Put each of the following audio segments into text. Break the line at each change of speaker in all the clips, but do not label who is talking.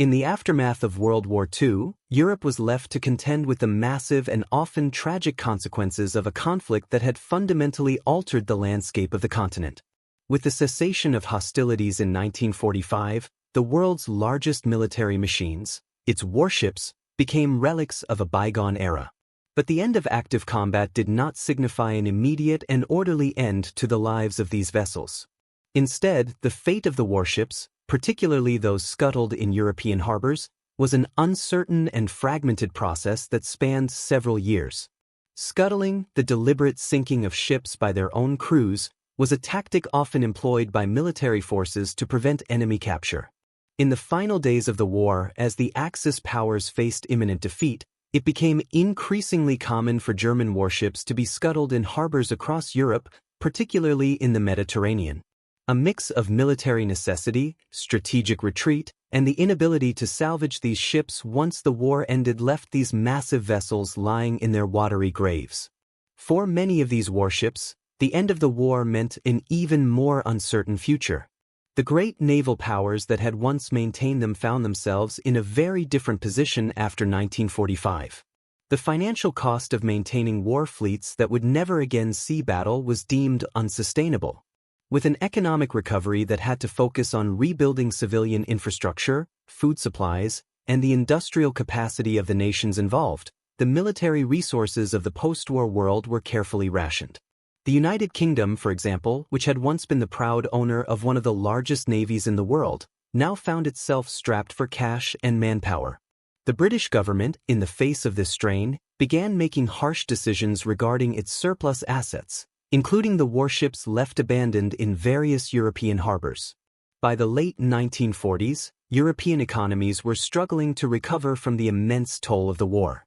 In the aftermath of World War II, Europe was left to contend with the massive and often tragic consequences of a conflict that had fundamentally altered the landscape of the continent. With the cessation of hostilities in 1945, the world's largest military machines, its warships, became relics of a bygone era. But the end of active combat did not signify an immediate and orderly end to the lives of these vessels. Instead, the fate of the warships, particularly those scuttled in European harbors, was an uncertain and fragmented process that spanned several years. Scuttling, the deliberate sinking of ships by their own crews, was a tactic often employed by military forces to prevent enemy capture. In the final days of the war, as the Axis powers faced imminent defeat, it became increasingly common for German warships to be scuttled in harbors across Europe, particularly in the Mediterranean. A mix of military necessity, strategic retreat, and the inability to salvage these ships once the war ended left these massive vessels lying in their watery graves. For many of these warships, the end of the war meant an even more uncertain future. The great naval powers that had once maintained them found themselves in a very different position after 1945. The financial cost of maintaining war fleets that would never again see battle was deemed unsustainable. With an economic recovery that had to focus on rebuilding civilian infrastructure, food supplies, and the industrial capacity of the nations involved, the military resources of the post-war world were carefully rationed. The United Kingdom, for example, which had once been the proud owner of one of the largest navies in the world, now found itself strapped for cash and manpower. The British government, in the face of this strain, began making harsh decisions regarding its surplus assets, including the warships left abandoned in various European harbors. By the late 1940s, European economies were struggling to recover from the immense toll of the war.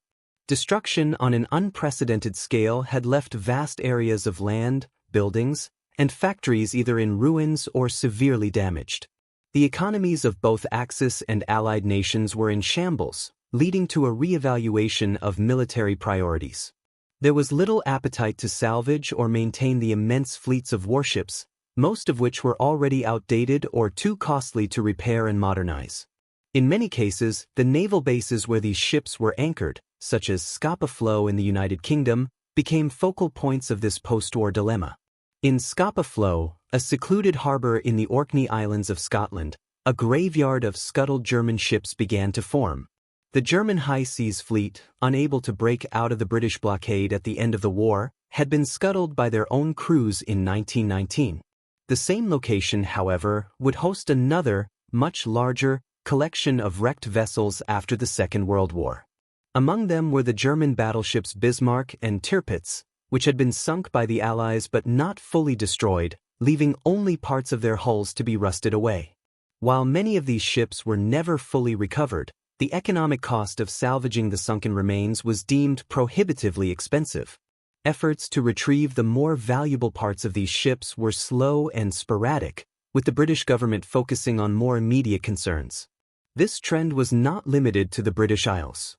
Destruction on an unprecedented scale had left vast areas of land, buildings, and factories either in ruins or severely damaged. The economies of both Axis and Allied nations were in shambles, leading to a re-evaluation of military priorities. There was little appetite to salvage or maintain the immense fleets of warships, most of which were already outdated or too costly to repair and modernize. In many cases, the naval bases where these ships were anchored, such as Scapa Flow in the United Kingdom, became focal points of this post-war dilemma. In Scapa Flow, a secluded harbor in the Orkney Islands of Scotland, a graveyard of scuttled German ships began to form. The German High Seas Fleet, unable to break out of the British blockade at the end of the war, had been scuttled by their own crews in 1919. The same location, however, would host another, much larger, collection of wrecked vessels after the Second World War. Among them were the German battleships Bismarck and Tirpitz, which had been sunk by the Allies but not fully destroyed, leaving only parts of their hulls to be rusted away. While many of these ships were never fully recovered, the economic cost of salvaging the sunken remains was deemed prohibitively expensive. Efforts to retrieve the more valuable parts of these ships were slow and sporadic, with the British government focusing on more immediate concerns. This trend was not limited to the British Isles.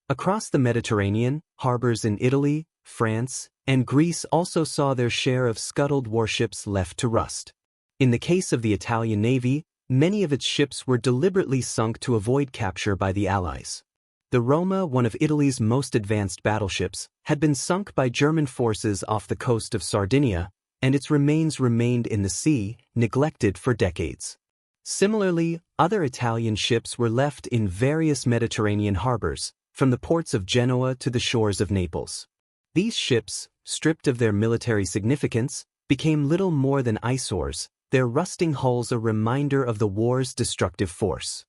Across the Mediterranean, harbors in Italy, France, and Greece also saw their share of scuttled warships left to rust. In the case of the Italian Navy, many of its ships were deliberately sunk to avoid capture by the Allies. The Roma, one of Italy's most advanced battleships, had been sunk by German forces off the coast of Sardinia, and its remains remained in the sea, neglected for decades. Similarly, other Italian ships were left in various Mediterranean harbors, from the ports of Genoa to the shores of Naples. These ships, stripped of their military significance, became little more than eyesores, their rusting hulls a reminder of the war's destructive force.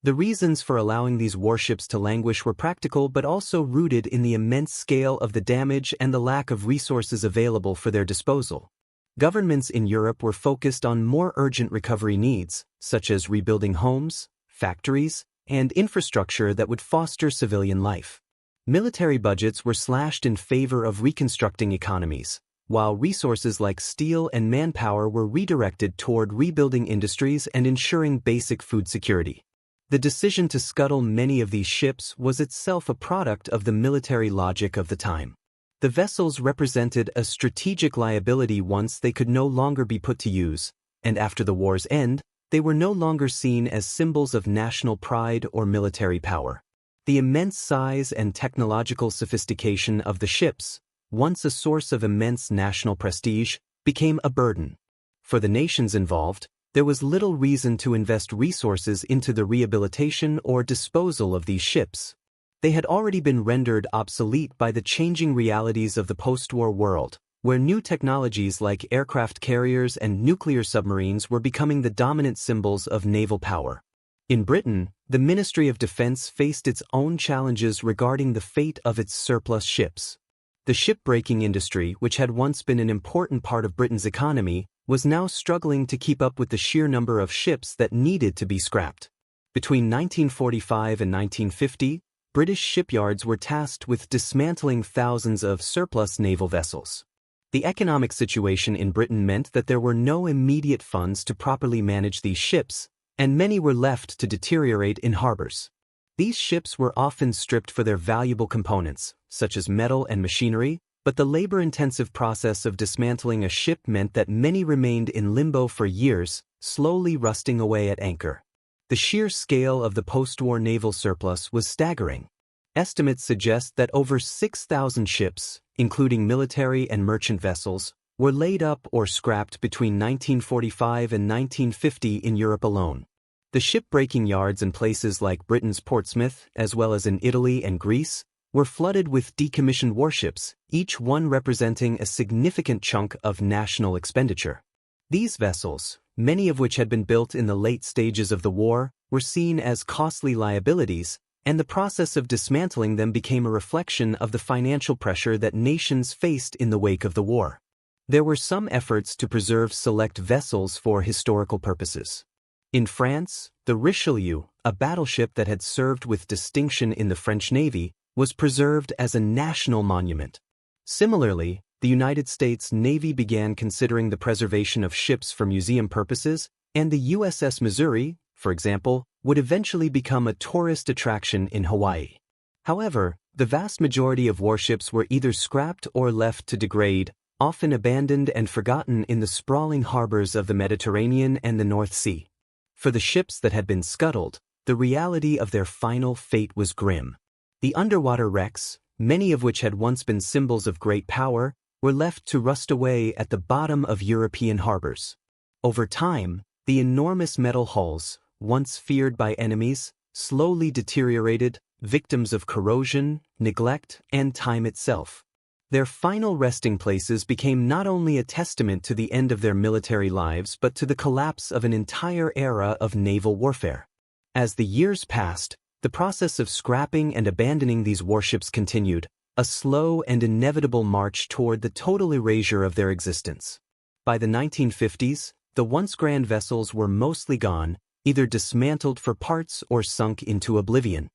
The reasons for allowing these warships to languish were practical but also rooted in the immense scale of the damage and the lack of resources available for their disposal. Governments in Europe were focused on more urgent recovery needs, such as rebuilding homes, factories, and infrastructure that would foster civilian life. Military budgets were slashed in favor of reconstructing economies, while resources like steel and manpower were redirected toward rebuilding industries and ensuring basic food security. The decision to scuttle many of these ships was itself a product of the military logic of the time. The vessels represented a strategic liability once they could no longer be put to use, and after the war's end, they were no longer seen as symbols of national pride or military power. The immense size and technological sophistication of the ships, once a source of immense national prestige, became a burden. For the nations involved, there was little reason to invest resources into the rehabilitation or disposal of these ships. They had already been rendered obsolete by the changing realities of the post-war world, where new technologies like aircraft carriers and nuclear submarines were becoming the dominant symbols of naval power. In Britain, the Ministry of Defence faced its own challenges regarding the fate of its surplus ships. The shipbreaking industry, which had once been an important part of Britain's economy, was now struggling to keep up with the sheer number of ships that needed to be scrapped. Between 1945 and 1950, British shipyards were tasked with dismantling thousands of surplus naval vessels. The economic situation in Britain meant that there were no immediate funds to properly manage these ships, and many were left to deteriorate in harbors. These ships were often stripped for their valuable components, such as metal and machinery, but the labor-intensive process of dismantling a ship meant that many remained in limbo for years, slowly rusting away at anchor. The sheer scale of the post-war naval surplus was staggering. Estimates suggest that over 6,000 ships, including military and merchant vessels, were laid up or scrapped between 1945 and 1950 in Europe alone. The shipbreaking yards in places like Britain's Portsmouth, as well as in Italy and Greece, were flooded with decommissioned warships, each one representing a significant chunk of national expenditure. These vessels, many of which had been built in the late stages of the war, were seen as costly liabilities, and the process of dismantling them became a reflection of the financial pressure that nations faced in the wake of the war. There were some efforts to preserve select vessels for historical purposes. In France, the Richelieu, a battleship that had served with distinction in the French Navy, was preserved as a national monument. Similarly, the United States Navy began considering the preservation of ships for museum purposes, and the USS Missouri, for example, would eventually become a tourist attraction in Hawaii. However, the vast majority of warships were either scrapped or left to degrade, often abandoned and forgotten in the sprawling harbors of the Mediterranean and the North Sea. For the ships that had been scuttled, the reality of their final fate was grim. The underwater wrecks, many of which had once been symbols of great power, were left to rust away at the bottom of European harbors. Over time, the enormous metal hulls, once feared by enemies, slowly deteriorated, victims of corrosion, neglect, and time itself. Their final resting places became not only a testament to the end of their military lives but to the collapse of an entire era of naval warfare. As the years passed, the process of scrapping and abandoning these warships continued, a slow and inevitable march toward the total erasure of their existence. By the 1950s, the once grand vessels were mostly gone, either dismantled for parts or sunk into oblivion.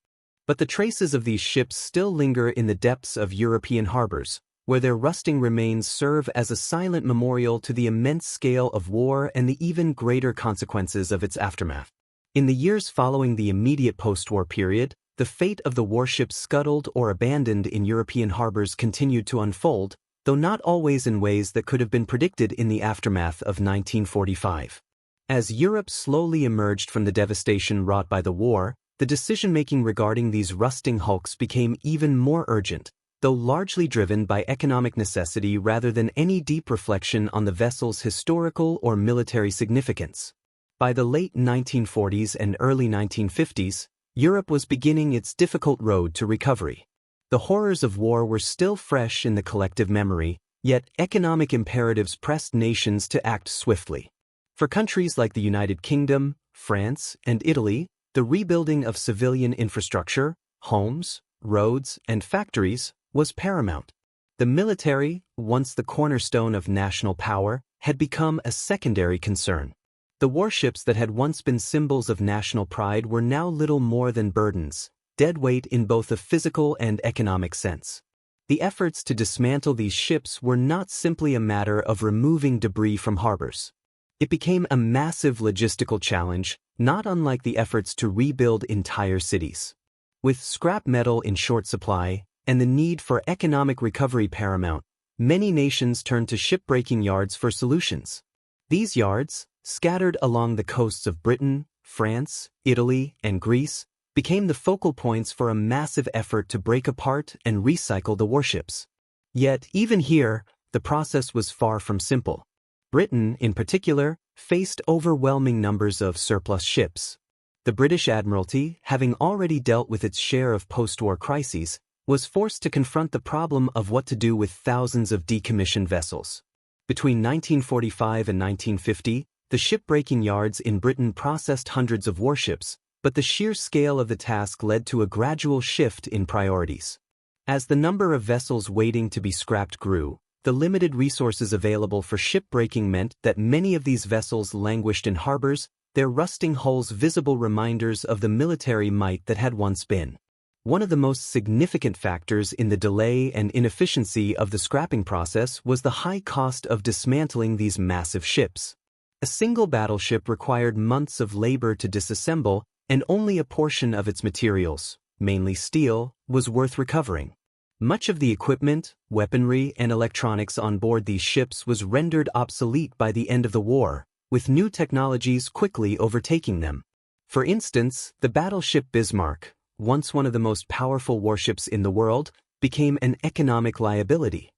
But the traces of these ships still linger in the depths of European harbors, where their rusting remains serve as a silent memorial to the immense scale of war and the even greater consequences of its aftermath. In the years following the immediate post-war period, the fate of the warships scuttled or abandoned in European harbors continued to unfold, though not always in ways that could have been predicted in the aftermath of 1945. As Europe slowly emerged from the devastation wrought by the war, the decision-making regarding these rusting hulks became even more urgent, though largely driven by economic necessity rather than any deep reflection on the vessel's historical or military significance. By the late 1940s and early 1950s, Europe was beginning its difficult road to recovery. The horrors of war were still fresh in the collective memory, yet economic imperatives pressed nations to act swiftly. For countries like the United Kingdom, France, and Italy, the rebuilding of civilian infrastructure, homes, roads, and factories was paramount. The military, once the cornerstone of national power, had become a secondary concern. The warships that had once been symbols of national pride were now little more than burdens, dead weight in both a physical and economic sense. The efforts to dismantle these ships were not simply a matter of removing debris from harbors. It became a massive logistical challenge, not unlike the efforts to rebuild entire cities. With scrap metal in short supply, and the need for economic recovery paramount, many nations turned to shipbreaking yards for solutions. These yards, scattered along the coasts of Britain, France, Italy, and Greece, became the focal points for a massive effort to break apart and recycle the warships. Yet, even here, the process was far from simple. Britain, in particular, faced overwhelming numbers of surplus ships. The British Admiralty, having already dealt with its share of post-war crises, was forced to confront the problem of what to do with thousands of decommissioned vessels. Between 1945 and 1950, the shipbreaking yards in Britain processed hundreds of warships, but the sheer scale of the task led to a gradual shift in priorities. As the number of vessels waiting to be scrapped grew, the limited resources available for shipbreaking meant that many of these vessels languished in harbors, their rusting hulls visible reminders of the military might that had once been. One of the most significant factors in the delay and inefficiency of the scrapping process was the high cost of dismantling these massive ships. A single battleship required months of labor to disassemble, and only a portion of its materials, mainly steel, was worth recovering. Much of the equipment, weaponry, and electronics on board these ships was rendered obsolete by the end of the war, with new technologies quickly overtaking them. For instance, the battleship Bismarck, once one of the most powerful warships in the world, became an economic liability.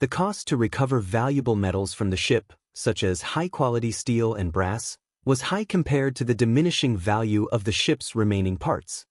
The cost to recover valuable metals from the ship, such as high-quality steel and brass, was high compared to the diminishing value of the ship's remaining parts.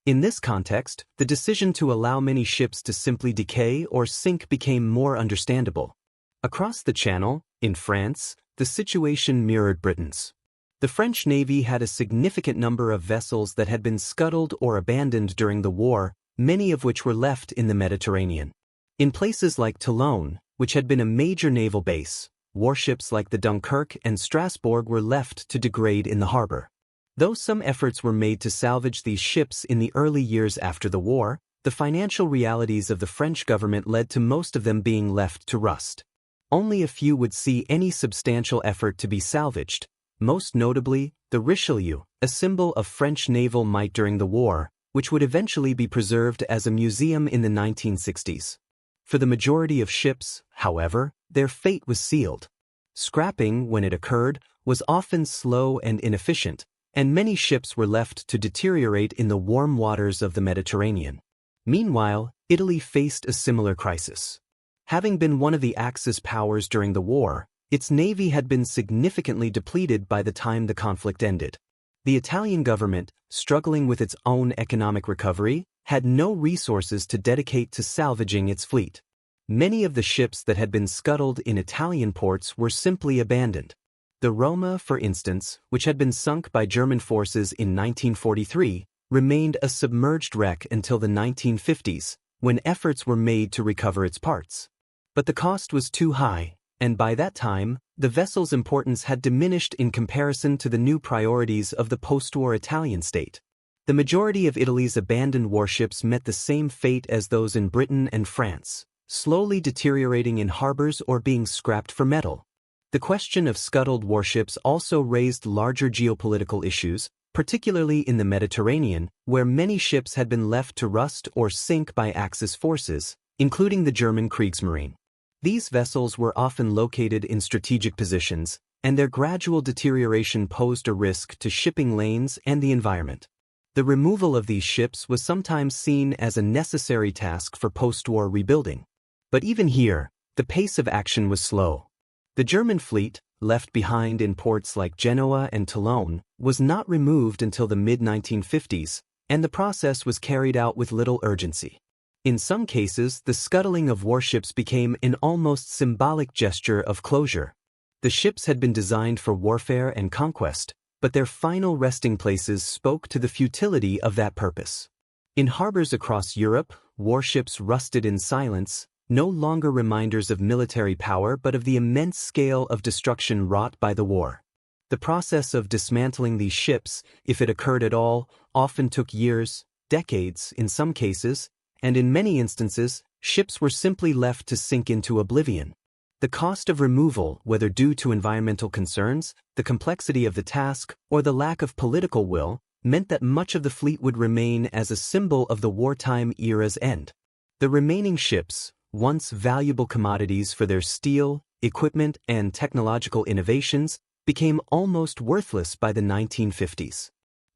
In this context, the decision to allow many ships to simply decay or sink became more understandable. Across the Channel, in France, the situation mirrored Britain's. The French Navy had a significant number of vessels that had been scuttled or abandoned during the war, many of which were left in the Mediterranean. In places like Toulon, which had been a major naval base, warships like the Dunkirk and Strasbourg were left to degrade in the harbor. Though some efforts were made to salvage these ships in the early years after the war, the financial realities of the French government led to most of them being left to rust. Only a few would see any substantial effort to be salvaged, most notably the Richelieu, a symbol of French naval might during the war, which would eventually be preserved as a museum in the 1960s. For the majority of ships, however, their fate was sealed. Scrapping, when it occurred, was often slow and inefficient, and many ships were left to deteriorate in the warm waters of the Mediterranean. Meanwhile, Italy faced a similar crisis. Having been one of the Axis powers during the war, its navy had been significantly depleted by the time the conflict ended. The Italian government, struggling with its own economic recovery, had no resources to dedicate to salvaging its fleet. Many of the ships that had been scuttled in Italian ports were simply abandoned. The Roma, for instance, which had been sunk by German forces in 1943, remained a submerged wreck until the 1950s, when efforts were made to recover its parts. But the cost was too high, and by that time, the vessel's importance had diminished in comparison to the new priorities of the post-war Italian state. The majority of Italy's abandoned warships met the same fate as those in Britain and France, slowly deteriorating in harbors or being scrapped for metal. The question of scuttled warships also raised larger geopolitical issues, particularly in the Mediterranean, where many ships had been left to rust or sink by Axis forces, including the German Kriegsmarine. These vessels were often located in strategic positions, and their gradual deterioration posed a risk to shipping lanes and the environment. The removal of these ships was sometimes seen as a necessary task for post-war rebuilding. But even here, the pace of action was slow. The German fleet, left behind in ports like Genoa and Toulon, was not removed until the mid-1950s, and the process was carried out with little urgency. In some cases, the scuttling of warships became an almost symbolic gesture of closure. The ships had been designed for warfare and conquest, but their final resting places spoke to the futility of that purpose. In harbors across Europe, warships rusted in silence, no longer reminders of military power but of the immense scale of destruction wrought by the war. The process of dismantling these ships, if it occurred at all, often took years, decades in some cases, and in many instances, ships were simply left to sink into oblivion. The cost of removal, whether due to environmental concerns, the complexity of the task, or the lack of political will, meant that much of the fleet would remain as a symbol of the wartime era's end. The remaining ships, once valuable commodities for their steel, equipment, and technological innovations, became almost worthless by the 1950s.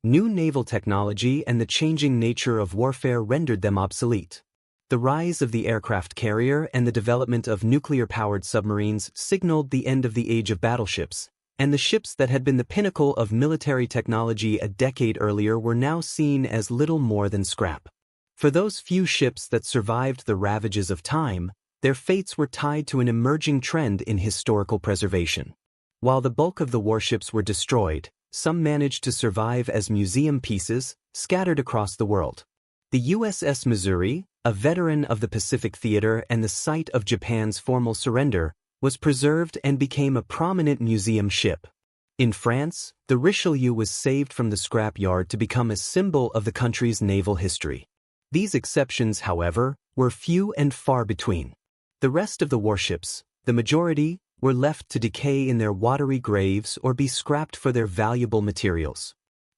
New naval technology and the changing nature of warfare rendered them obsolete. The rise of the aircraft carrier and the development of nuclear-powered submarines signaled the end of the age of battleships, and the ships that had been the pinnacle of military technology a decade earlier were now seen as little more than scrap. For those few ships that survived the ravages of time, their fates were tied to an emerging trend in historical preservation. While the bulk of the warships were destroyed, some managed to survive as museum pieces, scattered across the world. The USS Missouri, a veteran of the Pacific Theater and the site of Japan's formal surrender, was preserved and became a prominent museum ship. In France, the Richelieu was saved from the scrap yard to become a symbol of the country's naval history. These exceptions, however, were few and far between. The rest of the warships, the majority, were left to decay in their watery graves or be scrapped for their valuable materials.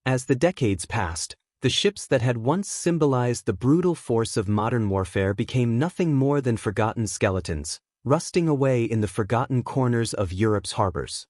As the decades passed, the ships that had once symbolized the brutal force of modern warfare became nothing more than forgotten skeletons, rusting away in the forgotten corners of Europe's harbors.